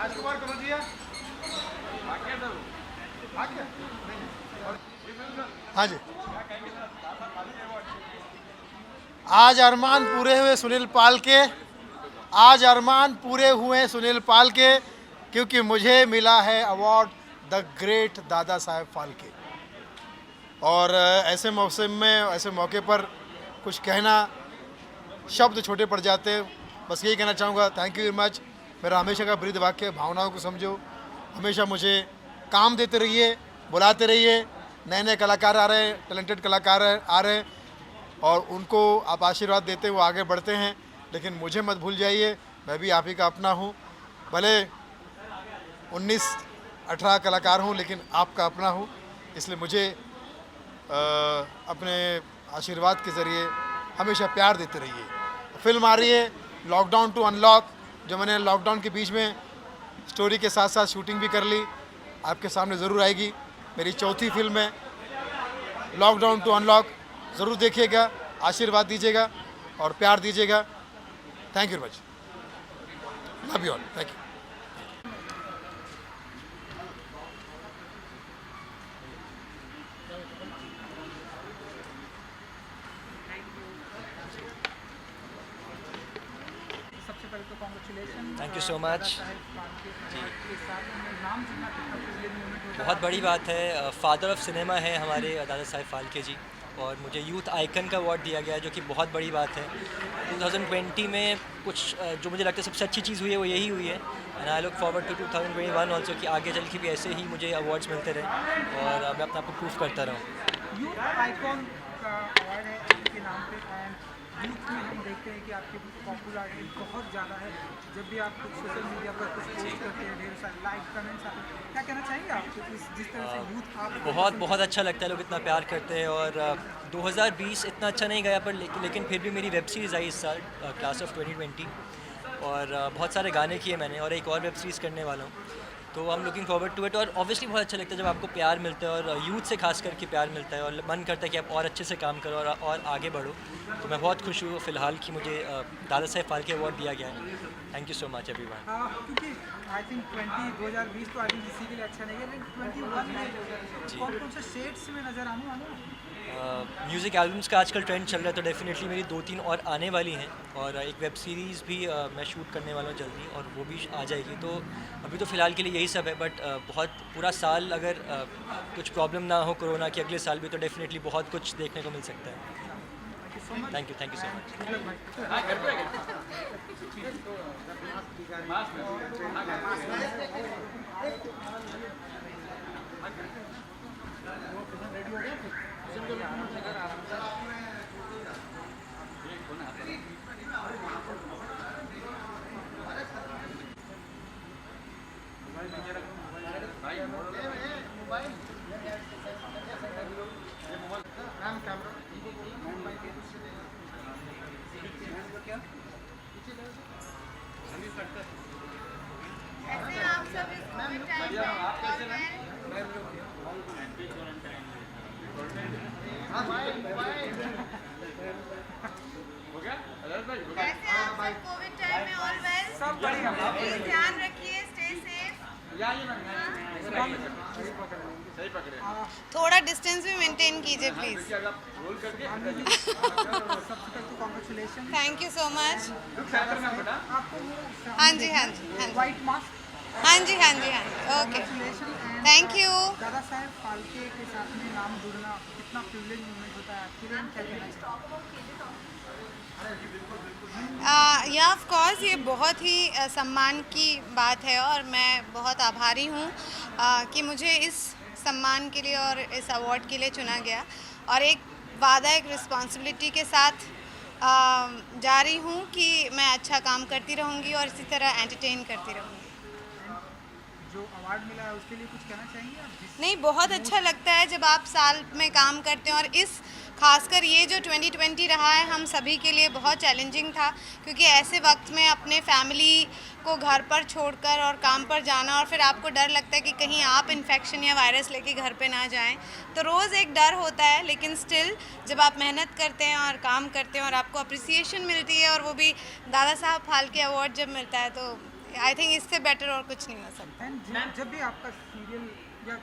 राजकुमार कनौजिया। हाँ जी, आज अरमान पूरे हुए सुनील पाल के, आज अरमान पूरे हुए सुनील पाल के, क्योंकि मुझे मिला है award the great Dada Saheb Phalke. और ऐसे मौसम में, ऐसे मौके पर कुछ कहना शब्द छोटे पड़ जाते हैं। बस यही कहना चाहूँगा, थैंक यू वेरी मच। मेरा हमेशा का ब्रीद वाक्य, भावनाओं को समझो। हमेशा मुझे काम देते रहिए, बुलाते रहिए। नए नए कलाकार आ रहे हैं, टैलेंटेड कलाकार आ रहे हैं, और उनको आप आशीर्वाद देते हुए आगे बढ़ते हैं। लेकिन मुझे मत भूल जाइए, मैं भी आप ही का अपना हूँ। भले 19-18 कलाकार हूँ, लेकिन आपका अपना हूँ। इसलिए मुझे अपने आशीर्वाद के ज़रिए हमेशा प्यार देते रहिए। फिल्म आ रही है लॉकडाउन टू अनलॉक, जो मैंने लॉकडाउन के बीच में स्टोरी के साथ साथ शूटिंग भी कर ली, आपके सामने ज़रूर आएगी। मेरी चौथी फिल्म है लॉकडाउन टू अनलॉक। ज़रूर देखिएगा, आशीर्वाद दीजिएगा और प्यार दीजिएगा। Thank you very much, love you all, thank you. सबसे पहले तो congratulation, thank you so much. नाम सुनना कितना प्रिविलेज मोमेंट होता है। बहुत बड़ी बात है, फादर ऑफ सिनेमा है हमारे दादा साहेब फाल्के जी, और मुझे यूथ आइकन का अवार्ड दिया गया है, जो कि बहुत बड़ी बात है। 2020 में कुछ जो मुझे लगता है सबसे अच्छी चीज़ हुई है वो यही हुई है, and I look forward to 2021 also, कि आगे चल के भी ऐसे ही मुझे अवार्ड्स मिलते रहे और मैं अपने आप को प्रूव करता रहूँ। यूथ आइकॉन का अवार्ड है आपके नाम पे, एंड यूथ में हम देखते हैं कि आपकी पॉपुलैरिटी बहुत ज़्यादा है। जब भी आप कुछ सोशल मीडिया पर कुछ पोस्ट करते हैं, ढेर सारे लाइक कमेंट्स आते हैं, क्या कहना चाहेंगे आप जिस तरह से यूथ आप बहुत अच्छा लगता है, लोग इतना प्यार करते हैं। और 2020 इतना अच्छा नहीं गया, पर लेकिन फिर भी मेरी वेब सीरीज़ आई इस साल, क्लास ऑफ 2020, और बहुत सारे गाने किए मैंने, और एक और वेब सीरीज़ करने वाला हूँ। तो I am looking forward to it. और ऑब्वियसली बहुत अच्छा लगता है जब आपको प्यार मिलता है, और यूथ से खास करके प्यार मिलता है, और मन करता है कि आप और अच्छे से काम करो और आगे बढ़ो। तो मैं बहुत खुश हूँ फ़िलहाल कि मुझे दादा साहेब फाल्के अवार्ड दिया गया है। Thank you so much everyone. क्योंकि आई थिंक 2020 तो आई थिंक किसी के लिए अच्छा नहीं है, लेकिन 21 में कौन कौन से शेड्स में नज़र आने म्यूज़िक एल्बम्स का आजकल ट्रेंड चल रहा है, तो डेफिनेटली मेरी 2-3 और आने वाली हैं, और एक वेब सीरीज़ भी मैं शूट करने वाला हूँ जल्दी, और वो भी आ जाएगी। तो अभी तो फ़िलहाल के लिए यही सब है, बट बहुत पूरा साल अगर कुछ प्रॉब्लम ना हो कोरोना की, अगले साल भी तो डेफिनेटली बहुत कुछ देखने को मिल सकता है। Thank you so much. ऐसे आप सब इस कोविड टाइम में कैसे आप सब कोविड टाइम में ऑल वेल? सब बढ़िया। प्लीज ध्यान रखिए, स्टे सेफ। थोड़ा डिस्टेंस भी मेंटेन कीजिए प्लीज। सबसे पहले तो congratulation. Thank you so much. आपको हाँ जी, हाँ जी, हाँ जी, वाइट मास्क, हाँ जी, हाँ जी, हाँ जी, okay, congratulation. Thank you. Dada Saheb Phalke के साथ में नाम जुड़ना कितना प्रिविलेज मोमेंट होता है आपके लिए, क्या कहना चाहिए? या ऑफ कोर्स ये बहुत ही सम्मान की बात है, और मैं बहुत आभारी हूँ कि मुझे इस सम्मान के लिए और इस अवार्ड के लिए चुना गया, और एक वादा, एक रिस्पॉन्सिबिलिटी के साथ जा रही हूँ कि मैं अच्छा काम करती रहूँगी और इसी तरह एंटरटेन करती रहूँगी। जो अवार्ड मिला है उसके लिए कुछ कहना चाहेंगे आप? नहीं, बहुत अच्छा लगता है जब आप साल में काम करते हैं, और इस खासकर ये जो 2020 रहा है हम सभी के लिए बहुत चैलेंजिंग था, क्योंकि ऐसे वक्त में अपने फैमिली को घर पर छोड़कर और काम पर जाना, और फिर आपको डर लगता है कि कहीं आप इन्फेक्शन या वायरस लेके घर पे ना जाएं, तो रोज़ एक डर होता है। लेकिन स्टिल जब आप मेहनत करते हैं और काम करते हैं और आपको अप्रिसिएशन मिलती है, और वो भी दादा साहब फाल्के अवार्ड जब मिलता है, तो आई थिंक इससे बेटर और कुछ नहीं हो सकता। एंड जब भी आपका सीरियल या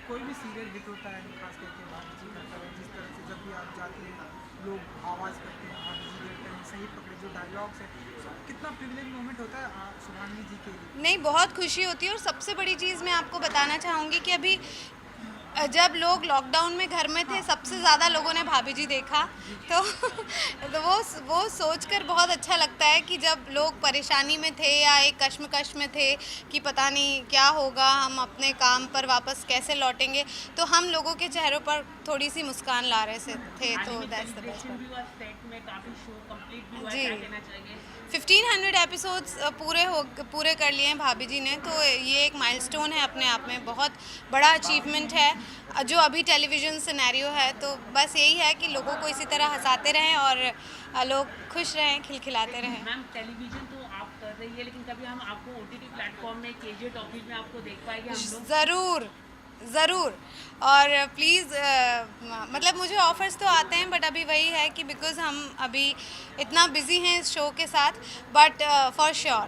कोई भी सीरियल हिट होता है, खास करके भाभी जी करता है, जिस तरह से जब भी आप जाते हैं लोग आवाज़ करते हैं, भाभी जी देते हैं, सही पकड़े जो डायलॉग्स है, कितना प्रिविलेज मोमेंट होता है शुभांगी जी के लिए। नहीं, बहुत खुशी होती है। और सबसे बड़ी चीज़ मैं आपको बताना चाहूँगी कि अभी जब लोग लॉकडाउन में घर में थे, सबसे ज़्यादा लोगों ने भाभी जी देखा, तो वो सोचकर बहुत अच्छा लगता है कि जब लोग परेशानी में थे या एक कश्मकश में थे कि पता नहीं क्या होगा, हम अपने काम पर वापस कैसे लौटेंगे, तो हम लोगों के चेहरों पर थोड़ी सी मुस्कान ला रहे थे। तो दैट्स द बेस्ट। जी, 1500 एपिसोड्स पूरे कर लिए हैं भाभी जी ने, तो ये एक माइलस्टोन है अपने आप में, बहुत बड़ा अचीवमेंट है जो अभी टेलीविज़न सिनेरियो है। तो बस यही है कि लोगों को इसी तरह हंसाते रहें और लोग खुश रहें, खिलखिलाते रहें। मैम टेलीविज़न तो आप कर रही है, लेकिन कभी हम आपको OTT प्लेटफॉर्म में KJ टॉकीज में आपको देख पाएंगे हम लोग? ज़रूर। और प्लीज़ मतलब मुझे ऑफ़र्स तो आते हैं, बट अभी वही है कि बिकॉज़ हम अभी इतना बिज़ी हैं इस शो के साथ, बट फॉर श्योर।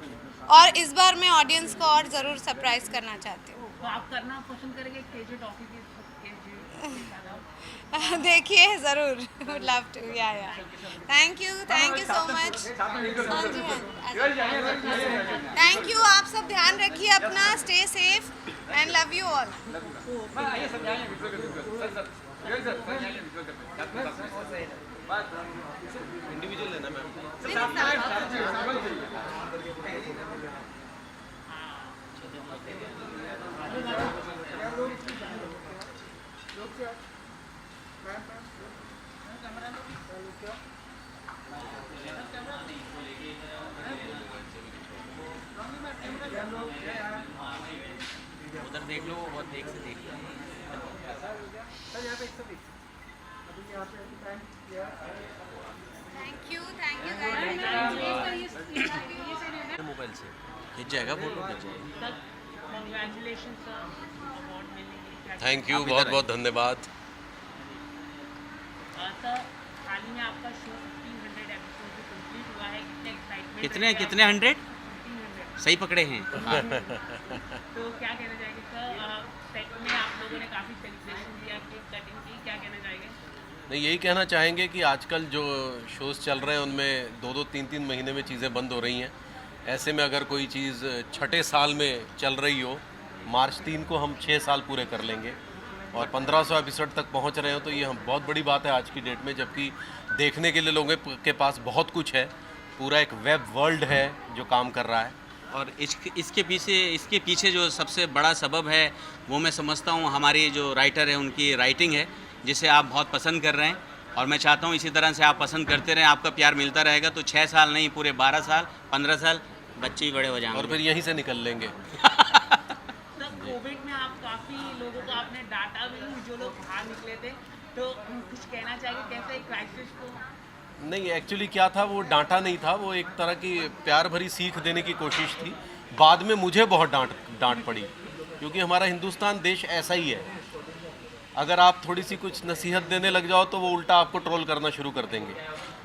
और इस बार मैं ऑडियंस को और ज़रूर सरप्राइज़ करना चाहती हूँ। तो आप करना पसंद करेंगे KJ टॉकी के? देखिए ज़रूर, would love to. Yeah thank you so much. Thank you. आप सब ध्यान रखिए अपना, stay safe and love you all. Individual लेना मैम। उधर देख लो और देख से देख लो। Thank you guys. मोबाइल से खींच जाएगा, फोटो खींच जाएगा। कांग्रेचुलेशन सर, अवार्ड मिलने। थैंक यू, बहुत बहुत धन्यवाद। सर हाल ही में आपका शो 1500 एपिसोड से कंप्लीट हुआ है, कितने एक्साइटमेंट? कितने 100 1500 सही पकड़े हैं। तो क्या कहना चाहेंगे सर? सेट में आप लोगों ने काफ़ी सेलिब्रेशन किया, केक कटिंग की, क्या कहना चाहेंगे? नहीं, यही कहना चाहेंगे कि आजकल जो शोज़ चल रहे हैं उनमें 2-2, 3-3 महीने में चीज़ें बंद हो रही हैं। ऐसे में अगर कोई चीज़ छठे साल में चल रही हो, मार्च 3 को हम 6 साल पूरे कर लेंगे और 1500 एपिसोड तक पहुंच रहे हो, तो ये हम बहुत बड़ी बात है आज की डेट में, जबकि देखने के लिए लोगों के पास बहुत कुछ है। पूरा एक वेब वर्ल्ड है जो काम कर रहा है। और इसके पीछे जो सबसे बड़ा सबब है वो मैं समझता हूँ हमारी जो राइटर है उनकी राइटिंग है, जिसे आप बहुत पसंद कर रहे हैं। और मैं चाहता हूँ इसी तरह से आप पसंद करते रहें, आपका प्यार मिलता रहेगा, तो 6 साल नहीं पूरे 12 साल 15 साल बच्चे भी बड़े हो जाएंगे और फिर यहीं से निकल लेंगे। सर कोविड में आप काफ़ी लोगों को आपने डांटा भी, जो लोग बाहर निकले थे, तो कुछ कहना चाहिए कैसे क्राइसिस को? नहीं, एक्चुअली क्या था, वो डांटा नहीं था, वो एक तरह की प्यार भरी सीख देने की कोशिश थी। बाद में मुझे बहुत डांट पड़ी, क्योंकि हमारा हिंदुस्तान देश ऐसा ही है, अगर आप थोड़ी सी कुछ नसीहत देने लग जाओ तो वो उल्टा आपको ट्रोल करना शुरू कर देंगे।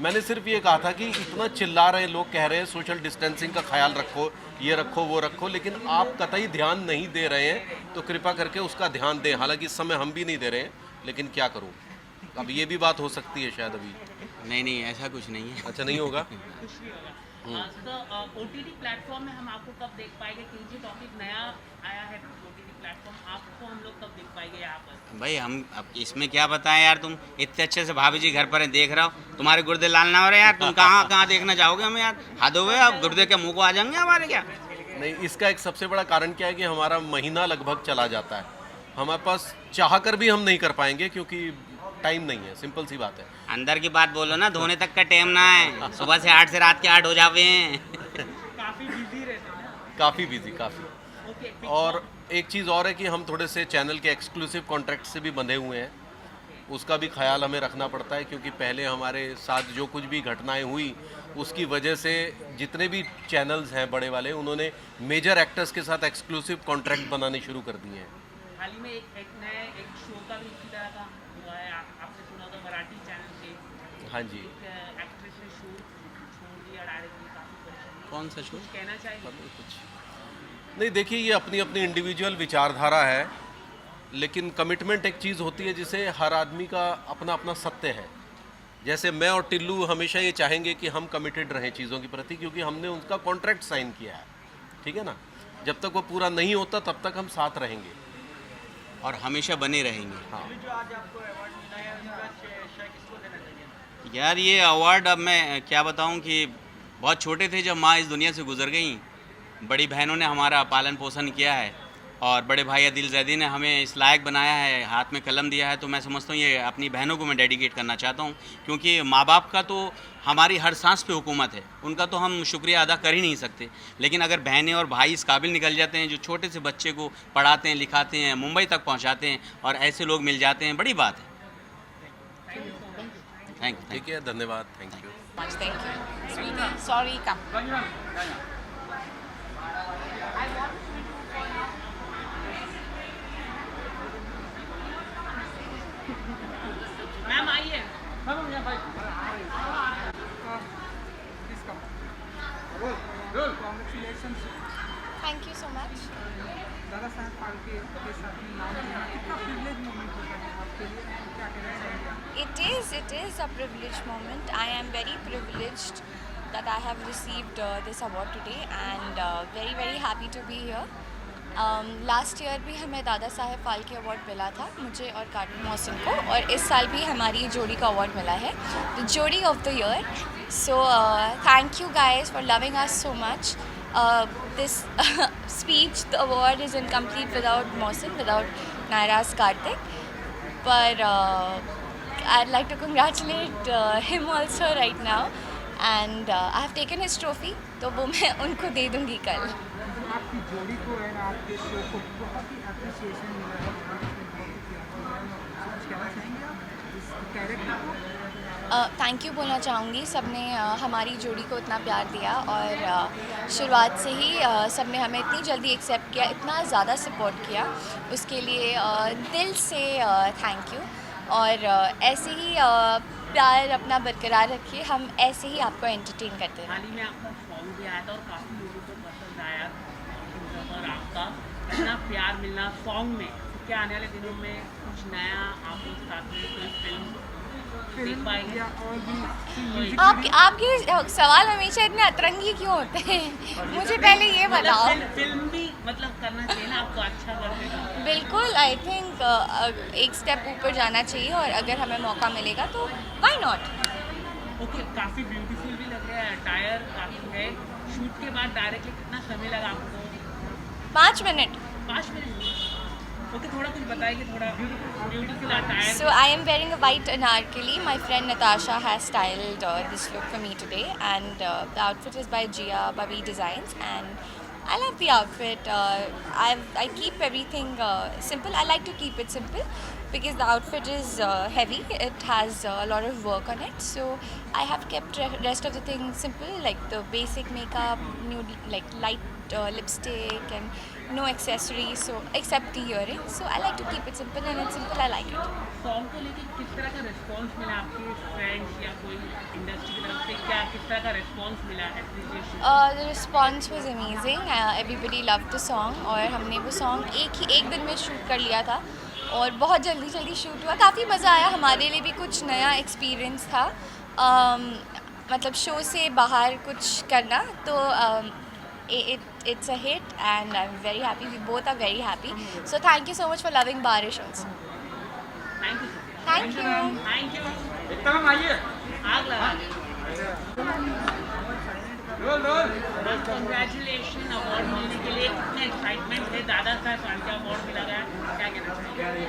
मैंने सिर्फ ये कहा था कि इतना चिल्ला रहे लोग, कह रहे हैं सोशल डिस्टेंसिंग का ख्याल रखो, ये रखो वो रखो, लेकिन आप कतई ध्यान नहीं दे रहे हैं, तो कृपा करके उसका ध्यान दें। हालांकि इस समय हम भी नहीं दे रहे हैं, लेकिन क्या करूं, अब ये भी बात हो सकती है शायद अभी। नहीं ऐसा कुछ नहीं है। अच्छा, नहीं होगा। सर OTT प्लेटफॉर्म में हम आपको कब देख पाएंगे? KG टॉपिक नया आया है OTT प्लेटफॉर्म, आपको हम लोग कब देख पाएंगे यहाँ पर? भाई हम अब इसमें क्या बताएं यार, तुम इतने अच्छे से भाभी जी घर पर हैं, देख रहा हो, तुम्हारे गुर्दे लाल ना हो रहे यार, तुम कहाँ देखना चाहोगे हमें यार? हद हो गए, अब गुर्दे के मुंह को आ जाएंगे हमारे क्या? नहीं, इसका एक सबसे बड़ा कारण क्या है कि हमारा महीना लगभग चला जाता है, हमारे पास चाह कर भी हम नहीं कर पाएंगे क्योंकि टाइम नहीं है, सिंपल सी बात है। अंदर की बात बोलो ना, धोने तक का टाइम ना है, सुबह से 8 से रात के 8 हो जावे हैं। काफ़ी बिजी रहते हैं ना? काफ़ी बिजी, काफ़ी। ओके। और एक चीज़ और है कि हम थोड़े से चैनल के एक्सक्लूसिव कॉन्ट्रैक्ट से भी बंधे हुए हैं, उसका भी ख्याल हमें रखना पड़ता है, क्योंकि पहले हमारे साथ जो कुछ भी घटनाएं हुई उसकी वजह से जितने भी चैनल्स हैं बड़े वाले, उन्होंने मेजर एक्टर्स के साथ एक्सक्लूसिव कॉन्ट्रैक्ट बनाने शुरू कर दिए हैं। हाल ही में एक नए शो का भी इसी तरह का हुआ है, आपने सुना होगा मराठी चैनल पे। हाँ जी। एक एक्ट्रेस ने शो छोड़ दिया डायरेक्टली, काफ़ी परेशानी कौन सा शो? कहना चाहिए? नहीं देखिए, ये अपनी अपनी इंडिविजुअल विचारधारा है, लेकिन कमिटमेंट एक चीज़ होती है जिसे हर आदमी का अपना अपना सत्य है। जैसे मैं और टिल्लू हमेशा ये चाहेंगे कि हम कमिटेड रहें चीज़ों के प्रति, क्योंकि हमने उनका कॉन्ट्रैक्ट साइन किया है, ठीक है ना। जब तक वो पूरा नहीं होता तब तक हम साथ रहेंगे और हमेशा बने रहेंगे। हाँ। यार ये अवार्ड अब मैं क्या बताऊं कि बहुत छोटे थे जब माँ इस दुनिया से गुजर गई। बड़ी बहनों ने हमारा पालन पोषण किया है और बड़े भाई आदिल जैदी ने हमें इस लायक बनाया है, हाथ में कलम दिया है। तो मैं समझता हूँ ये अपनी बहनों को मैं डेडिकेट करना चाहता हूँ, क्योंकि माँ बाप का तो हमारी हर सांस पे हुकूमत है, उनका तो हम शुक्रिया अदा कर ही नहीं सकते। लेकिन अगर बहनें और भाई इस काबिल निकल जाते हैं जो छोटे से बच्चे को पढ़ाते हैं, लिखाते हैं, मुंबई तक पहुँचाते हैं, और ऐसे लोग मिल जाते हैं, बड़ी बात है। Thank you. ठीक है, धन्यवाद, thank you. Thank you. Sweetie, sorry, come. Ma'am आइए। Congratulation thank you so much. Dadasaheb Phalke के साथ में नाम लिया, कितना प्रिविलेज मोमेंट होता है आपके लिए, क्या कहना चाहेंगे आप? It is a privileged moment. I am very privileged that I have received this award today and very very happy to be here. Last year भी हमें दादा साहेब फाल्के अवार्ड मिला था, मुझे और कार्टून मोहसिन को, और इस साल भी हमारी जोड़ी का अवार्ड मिला है, द जोड़ी of the year. So thank you guys for loving us so much. This speech, the award is incomplete without Mohsin, without Naira's Karthik. But I'd like to congratulate him also right now. And I have taken his trophy, तो वो मैं उनको दे दूँगी कल। आपकी जोड़ी को है ना, आपके शो को बहुत ही अप्रिसिएशन मिला है, बहुत ही किया है। कुछ कहना चाहेंगे आप इस कैरेक्टर को? थैंक यू बोलना चाहूँगी। सबने हमारी जोड़ी को इतना प्यार दिया और शुरुआत से ही सबने हमें इतनी जल्दी एक्सेप्ट किया, इतना ज़्यादा सपोर्ट किया, उसके लिए दिल से थैंक यू। और ऐसे ही प्यार अपना बरकरार रखिए, हम ऐसे ही आपको एंटरटेन करते हैं। हाल ही में आपका सॉन्ग भी आया था और काफ़ी लोगों को पसंद आया, और आपका इतना प्यार मिलना सॉन्ग में, तो क्या आने वाले दिनों में कुछ नया आप लोग साथ में कोई फिल्म देख पाएंगे? या और भी आपके सवाल हमेशा इतने अतरंगी क्यों होते हैं? मुझे पहले ये बताओ। फिल्म भी मतलब करना चाहिए ना, आपको अच्छा लगेगा। बिल्कुल, आई थिंक एक स्टेप ऊपर जाना चाहिए, और अगर हमें मौका मिलेगा तो व्हाई नॉट। ओके, काफ़ी ब्यूटीफुल भी लग रहा है, अटायर काफ़ी है। शूट के बाद डायरेक्टली कितना समय लगा आपको? 5 मिनट। 5 मिनट। ओके, थोड़ा कुछ बताइए, थोड़ा beautiful attire. So I am wearing a white anarkali. My friend Natasha has styled this look for me today, and the outfit is by Gia Babi Designs, and I love the outfit. I keep everything simple. I like to keep it simple because the outfit is heavy. It has a lot of work on it, so I have kept rest of the things simple, like the basic makeup, nude, like light lipstick, and no accessories, so except the earrings. So I like to keep it simple, and it's simple. I like it. Song को लेकर किस तरह का response मिला आपके friends या कोई industry की तरफ से, क्या किस तरह का रिस्पांस मिला appreciation? The response was amazing. Everybody loved the song, और हमने वो सॉन्ग एक दिन में शूट कर लिया था, और बहुत जल्दी शूट हुआ। काफ़ी मज़ा आया, हमारे लिए भी कुछ नया एक्सपीरियंस था, मतलब शो से बाहर कुछ करना, तो it's a hit, and I'm very happy. We both are very happy. So thank you so much for loving Barish also. Thank you. Thank you. Thank you. एकदम आइए, आग लगा कंग्रेचुलेशन अवार्ड मिलने के लिए, कितने एक्साइटमेंट है? दादा साहब फाल्के अवार्ड मिला गया, क्या कहना चाहिए?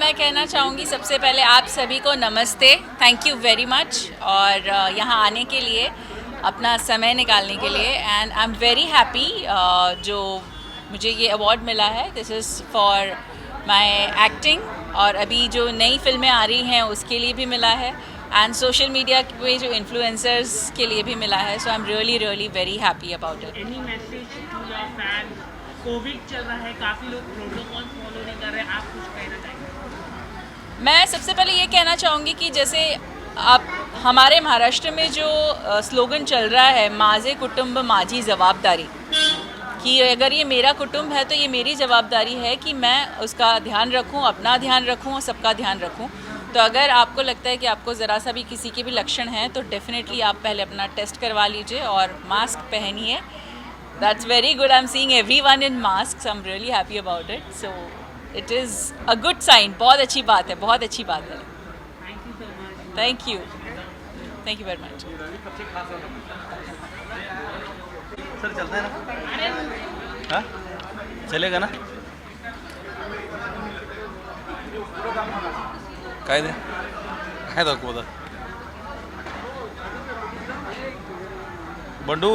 मैं कहना चाहूँगी सबसे पहले आप सभी को नमस्ते, थैंक यू वेरी मच, और यहाँ आने के लिए, अपना समय निकालने के लिए, and I am very happy जो मुझे ये अवार्ड मिला है। This is for my acting, और अभी जो नई फिल्में आ रही हैं उसके लिए भी मिला है, एंड सोशल मीडिया पे जो इन्फ्लुएंसर्स के लिए भी मिला है। So I am really very happy about it. Any message to your fans? Covid चल रहा है, काफ़ी लोग प्रोटोकॉल फॉलो नहीं कर रहे, आप कुछ कहना चाहेंगे? मैं सबसे पहले ये कहना चाहूँगी कि जैसे आप हमारे महाराष्ट्र में जो स्लोगन चल रहा है माझे कुटुंब माझी जवाबदारी, कि अगर ये मेरा कुटुंब है तो ये मेरी जवाबदारी है कि मैं उसका ध्यान रखूं, अपना ध्यान रखूं और सबका ध्यान रखूं। तो अगर आपको लगता है कि आपको ज़रा सा भी किसी के भी लक्षण हैं तो डेफिनेटली आप पहले अपना टेस्ट करवा लीजिए और मास्क पहनिए। That's very good, I am seeing everyone in mask, I am really happy about it. So it is a good sign, बहुत अच्छी बात है, बहुत अच्छी बात है। Thank you very much. Sir चलते हैं ना? हाँ चलेगा ना? काय दे काय दाखवू बंडू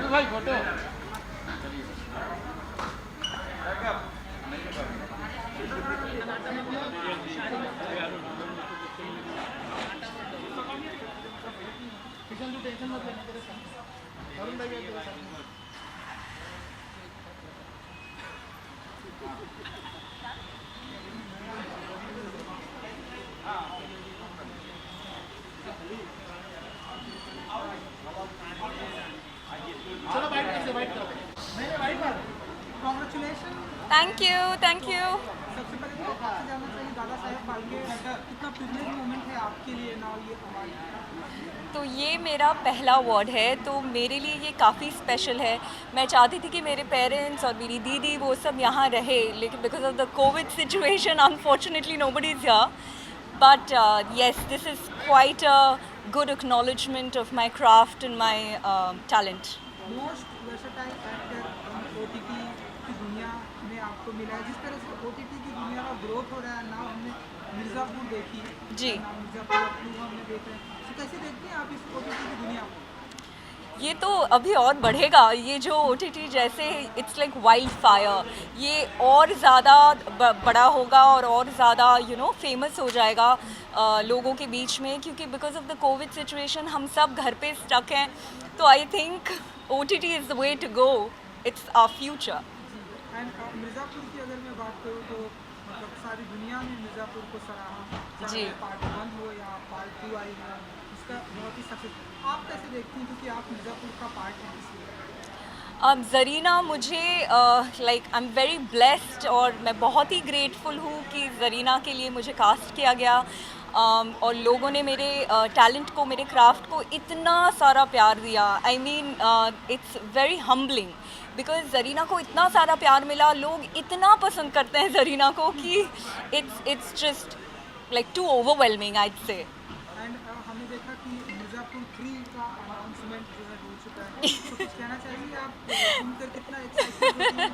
भाई फोटो कॉन्ग्रेचुलेशन। Thank you. सबसे पहले तो आपसे जानना चाहिए दादा साहेब फाल्के कितना प्रिविलेज मोमेंट है आपके लिए ना ये अवार्ड? तो ये मेरा पहला अवार्ड है, तो मेरे लिए ये काफ़ी स्पेशल है। मैं चाहती थी कि मेरे पेरेंट्स और मेरी दीदी वो सब यहाँ रहे, लेकिन because of the covid situation unfortunately nobody is here, but yes this is quite a good acknowledgement of my craft and my talent. Most versatile actor OTT की दुनिया में आपको मिला है। जिस तरह से ओटीटी की दुनिया का ग्रोथ हो रहा है, नाउ हमने मिर्ज़ापुर देखी जी। मिर्ज़ापुर अपनी हमने देख रहे हैं, तो कैसे देखते हैं आप इस ओटीटी की दुनिया को? ये तो अभी और बढ़ेगा, ये जो OTT जैसे इट्स लाइक वाइल्ड फायर, ये और ज़्यादा बड़ा होगा और ज़्यादा फेमस हो जाएगा लोगों के बीच में, क्योंकि because of the covid situation हम सब घर पे स्टक हैं। तो I think OTT is the way to go, it's our future. And Mirzapur की अगर मैं बात करूँ तो मतलब सारी दुनिया में मिर्ज़ापुर को सराहा, जी। पार्ट 1 हो या पार्ट 2 आई है, इसका बहुत ही सक्सेस। आप कैसे देखती हैं, क्योंकि आप मिर्ज़ापुर का पार्ट हैं इसलिए? ज़रीना मुझे like I am very blessed और मैं बहुत ही ग्रेटफुल हूँ कि ज़रीना के लिए मुझे कास्ट किया गया, और लोगों ने मेरे टैलेंट को, मेरे क्राफ्ट को इतना सारा प्यार दिया। I mean it's very humbling, because Zarina को इतना सारा प्यार मिला, लोग इतना पसंद करते हैं ज़रीना को कि it's just like too overwhelming I say. And हमने देखा कि मिर्ज़ापुर 3 का अनाउंसमेंट जो है हो चुका है, तो कुछ कहना चाहिए आप सुनकर कितना एक्साइटेड हैं?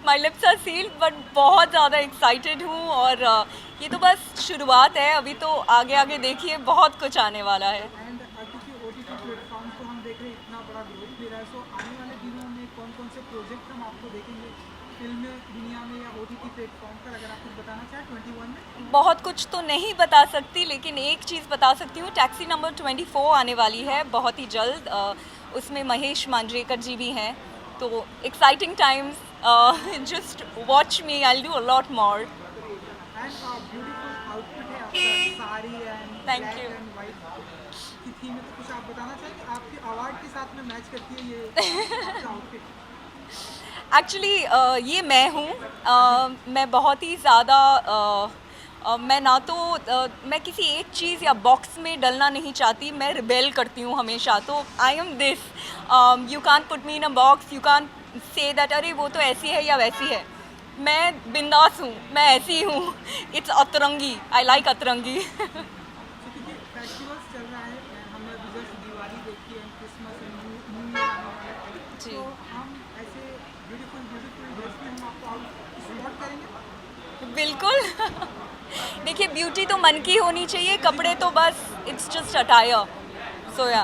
My lips are sealed, but बहुत ज़्यादा एक्साइटेड हूँ, और ये तो बस शुरुआत है, अभी तो आगे आगे देखिए बहुत कुछ आने वाला है। एंड क्योंकि OTT प्लेटफॉर्म को हम देख रहे हैं इतना बड़ा ग्रोथ मिल रहा है, सो आने वाले दिनों में कौन कौन से प्रोजेक्ट हम आपको देखेंगे फिल्म दुनिया में या OTT प्लेटफॉर्म पर? अगर आप कुछ बताना चाहें 21 में। बहुत कुछ तो नहीं बता सकती, लेकिन एक चीज़ बता सकती हूँ, टैक्सी नंबर 24 आने वाली है बहुत ही जल्द। उसमें महेश मांजरेकर जी भी हैं, तो exciting times, just watch me, I will do a lot more. And beautiful outfit है आपका, sari and Thank black you. And white की थीम है, तो कुछ आप बताना चाहेंगे आपके अवार्ड के साथ में मैच करती है ये आपका आउटफिट? एक्चुअली ये मैं हूँ, मैं बहुत ही ज़्यादा मैं ना तो मैं किसी एक चीज़ या बॉक्स में डलना नहीं चाहती, मैं रिबेल करती हूँ हमेशा। तो I M this, you can't put me in a box, you can't say that अरे वो तो ऐसी है या वैसी है। मैं बिंदास हूँ, मैं ऐसी हूँ। इट्स अतरंगी, आई लाइक अतरंगी। क्योंकि फेस्टिवल्स चल रहा है, हमने अभी जस्ट दिवाली देखी है, क्रिसमस एंड न्यू ईयर आने वाला है, जी। तो हम ऐसे ब्यूटीफुल ड्रेस में हम आपको आउट स्पॉट करेंगे? बिल्कुल। देखिए, ब्यूटी तो मन की होनी चाहिए, कपड़े तो बस it's just attire. So yeah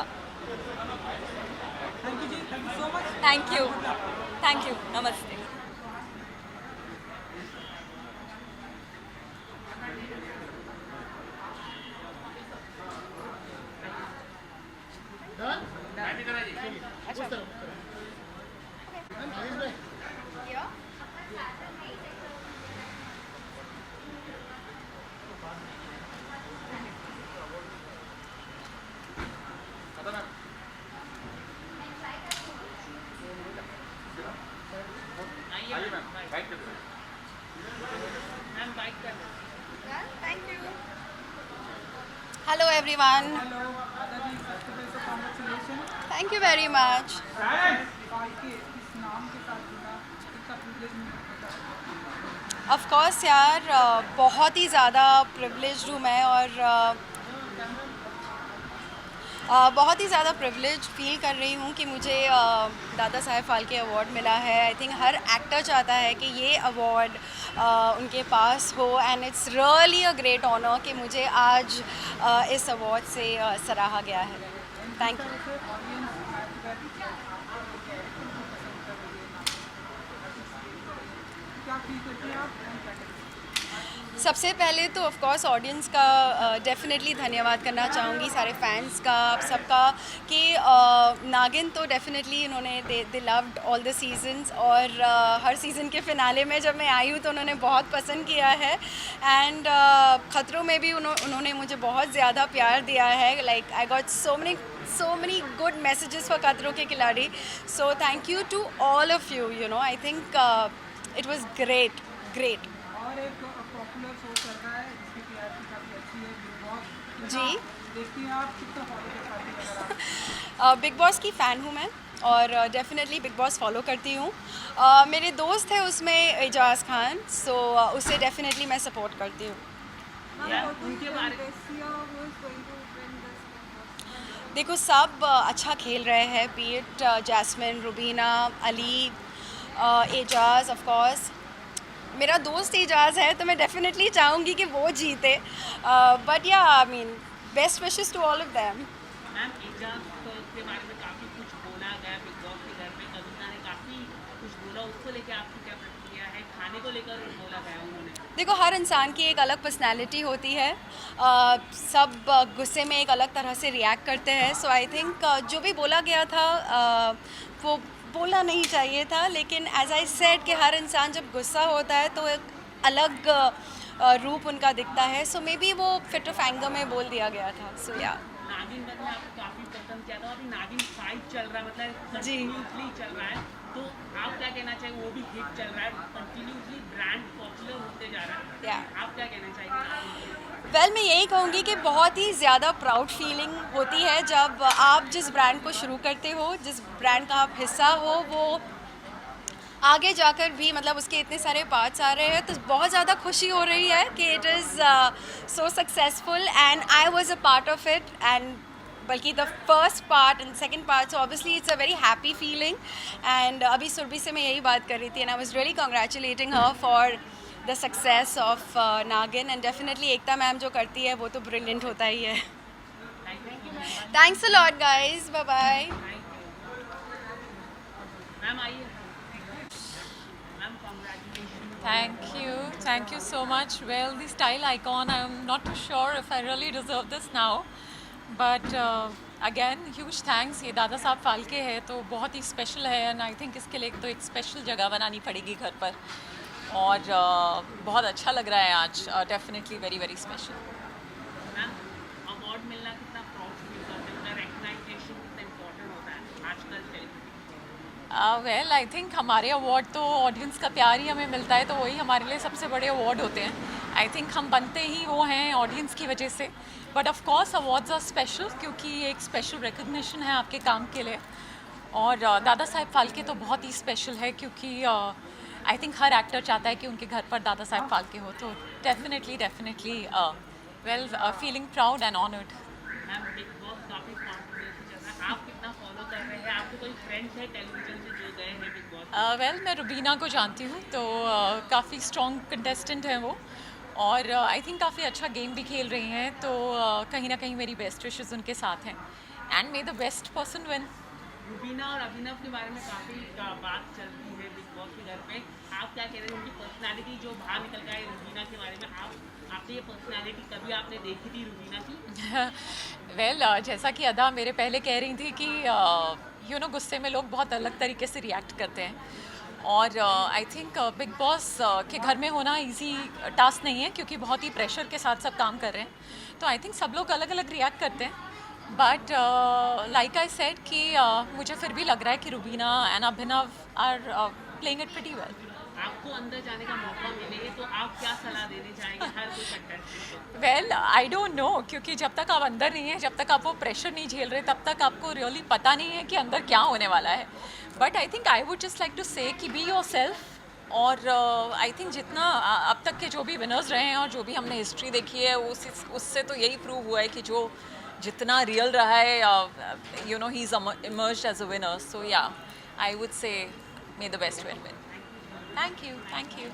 thank you जी, thank you so much. Thank you, नमस्ते। हेलो एवरीवन, हेलो दादाजी, सबसे पहले तो congratulation. Thank you very much. Phalke इस नाम के साथ जुड़ा कितना प्रिविलेज मिला? ऑफ कोर्स यार, बहुत ही ज़्यादा प्रिविलेज्ड हूँ मैं, और बहुत ही ज़्यादा प्रिविलेज फील कर रही हूँ कि मुझे दादा साहेब फाल्के अवार्ड मिला है। आई थिंक हर एक्टर चाहता है कि ये अवार्ड उनके पास हो, and it's really a great honour कि मुझे आज इस अवार्ड से सराहा गया है। Thank you. क्या फील करती हैं आप? सबसे पहले तो ऑफ कोर्स ऑडियंस का डेफिनेटली धन्यवाद करना चाहूँगी, सारे फैंस का, आप सबका, कि नागिन तो डेफिनेटली इन्होंने they loved all the seasons, और हर सीज़न के फिनाले में जब मैं आई हूँ तो उन्होंने बहुत पसंद किया है, एंड खतरों में भी उन्होंने मुझे बहुत ज़्यादा प्यार दिया है। Like I got so many good messages for खतरों के खिलाड़ी, so thank you to all of you, you know, I think it was great. और एक पॉपुलर शो चल रहा है जिसकी टीआरपी काफ़ी अच्छी है, बिग बॉस। जी। देखती हैं आप, कितना फॉलो कर पाती हैं अगर आप? बिग बॉस की फ़ैन हूँ मैं, और डेफिनेटली बिग बॉस फॉलो करती हूँ। मेरे दोस्त है उसमें एजाज़ खान, सो उसे डेफिनेटली मैं सपोर्ट करती हूँ। उनके बारे में देखो, सब अच्छा खेल रहे हैं, be it Jasmin, Rubina, Ali, Eijaz. Of course मेरा दोस्त एजाज़ है तो मैं डेफिनेटली चाहूँगी कि वो जीते, but yeah I mean best wishes to all of them. Ma'am, Eijaz के बारे में काफ़ी कुछ बोला गया बिग बॉस के घर में, कविता ने काफ़ी कुछ बोला, उसको लेके आपकी क्या प्रतिक्रिया है? खाने को लेकर बोला गया उन्होंने। देखो, हर इंसान की एक अलग पर्सनैलिटी होती है, सब गुस्से में एक अलग तरह से रिएक्ट करते हैं, सो आई थिंक जो भी बोला गया था वो बोलना नहीं चाहिए था, लेकिन एज आई सेड कि हर इंसान जब गुस्सा होता है तो एक अलग रूप उनका दिखता है, सो मे बी वो फिट ऑफ एंगर में बोल दिया गया था। सो या नागिन वन में आपको काफ़ी पसंद किया था, अभी नागिन 5 चल रहा है, मतलब जी। कंटिन्यूसली चल रहा है, तो आप क्या कहना चाहिए? वो भी हिट चल रहा है, कंटिन्यूसली ब्रांड पॉपुलर होते जा रहा है, Yeah. आप क्या कहना चाहिए? वेल, मैं यही कहूँगी कि बहुत ही ज़्यादा प्राउड फीलिंग होती है जब आप जिस ब्रांड को शुरू करते हो, जिस ब्रांड का आप हिस्सा हो, वो आगे जाकर भी, मतलब उसके इतने सारे पार्ट्स आ रहे हैं, तो बहुत ज़्यादा खुशी हो रही है कि it is so successful, and I was a part of it, and बल्कि the first part and second part, so obviously it's a very happy feeling. And अभी सुरभि से मैं यही बात कर रही थी, and I was really congratulating her for the success of Naagin, and definitely Ekta ma'am जो करती है वो तो ब्रिलियंट होता ही है। Thanks a lot guys, bye bye. Ma'am आइए। Ma'am congratulation. Thank you so much. Well, the style icon, I'm not too sure if I really deserve this now, but again, huge thanks. ये दादा साहब फाल्के है तो बहुत ही special है, and I think इसके लिए तो एक स्पेशल जगह बनानी पड़ेगी घर पर, और बहुत अच्छा लग रहा है आज, definitely very very special. Ma'am, award मिलना कितना प्राउड फील करते हैं, रिकग्नाइजेशन कितना इम्पोर्टेंट होता है आजकल सेलिब्रिटी? वेल, आई थिंक हमारे अवार्ड तो ऑडियंस का प्यार ही हमें मिलता है, तो वही हमारे लिए सबसे बड़े अवार्ड होते हैं। आई थिंक हम बनते ही वो हैं ऑडियंस की वजह से, but of course awards are special क्योंकि ये एक स्पेशल रिकग्निशन है आपके काम के लिए, और दादा साहेब फाल्के तो बहुत ही स्पेशल है क्योंकि आई थिंक हर एक्टर चाहता है कि उनके घर पर दादा साहेब फाल्के हो, तो definitely well, feeling proud and honoured. Ma'am, big boss काफ़ी कॉन्ट्रोवर्सी चल रहा है, आप कितना फॉलो कर रहे हैं? आपके कोई फ्रेंड्स हैं टेलीविजन से जो गए हैं बिग बॉस? वेल, मैं रुबीना को जानती हूँ, तो काफ़ी स्ट्रॉन्ग कंटेस्टेंट हैं वो, और आई थिंक काफ़ी अच्छा गेम भी खेल रही हैं, तो कहीं ना कहीं मेरी बेस्ट विशेस उनके साथ हैं, and may the best person win. Rubina और अभिनव के बारे में काफ़ी बात चलती है बिग बॉस के घर पे, आप क्या कह रहे हैं? उनकी पर्सनालिटी जो बाहर निकल गया है रुबीना के बारे में, आपने ये पर्सनालिटी कभी आपने देखी थी रुबीना की? वेल, जैसा कि अदा मेरे पहले कह रही थी कि यू नो गुस्से में लोग बहुत अलग तरीके से रिएक्ट करते हैं, और आई थिंक बिग बॉस के घर में होना इजी टास्क नहीं है क्योंकि बहुत ही प्रेशर के साथ सब काम कर रहे हैं, तो आई थिंक सब लोग अलग अलग रिएक्ट करते हैं, बट लाइक आई सेड कि मुझे फिर भी लग रहा है कि Rubina and Abhinav are playing it pretty well. आपको अंदर जाने का मौका मिले तो आप क्या सलाह देने चाहेंगे हर कोई कंटेस्टेंट को? वेल आई डोंट नो, क्योंकि जब तक आप अंदर नहीं हैं, जब तक आप वो प्रेशर नहीं झेल रहे, तब तक आपको रियली पता नहीं है कि अंदर क्या होने वाला है. But I think I would just like to say कि बी योर सेल्फ. और आई थिंक जितना अब तक के जो भी विनर्स रहे हैं और जो भी हमने हिस्ट्री देखी है उससे तो यही प्रूव हुआ है कि जो जितना रियल रहा है, you know, he is emerged as a winner. So yeah, I would say may the best win. Thank you.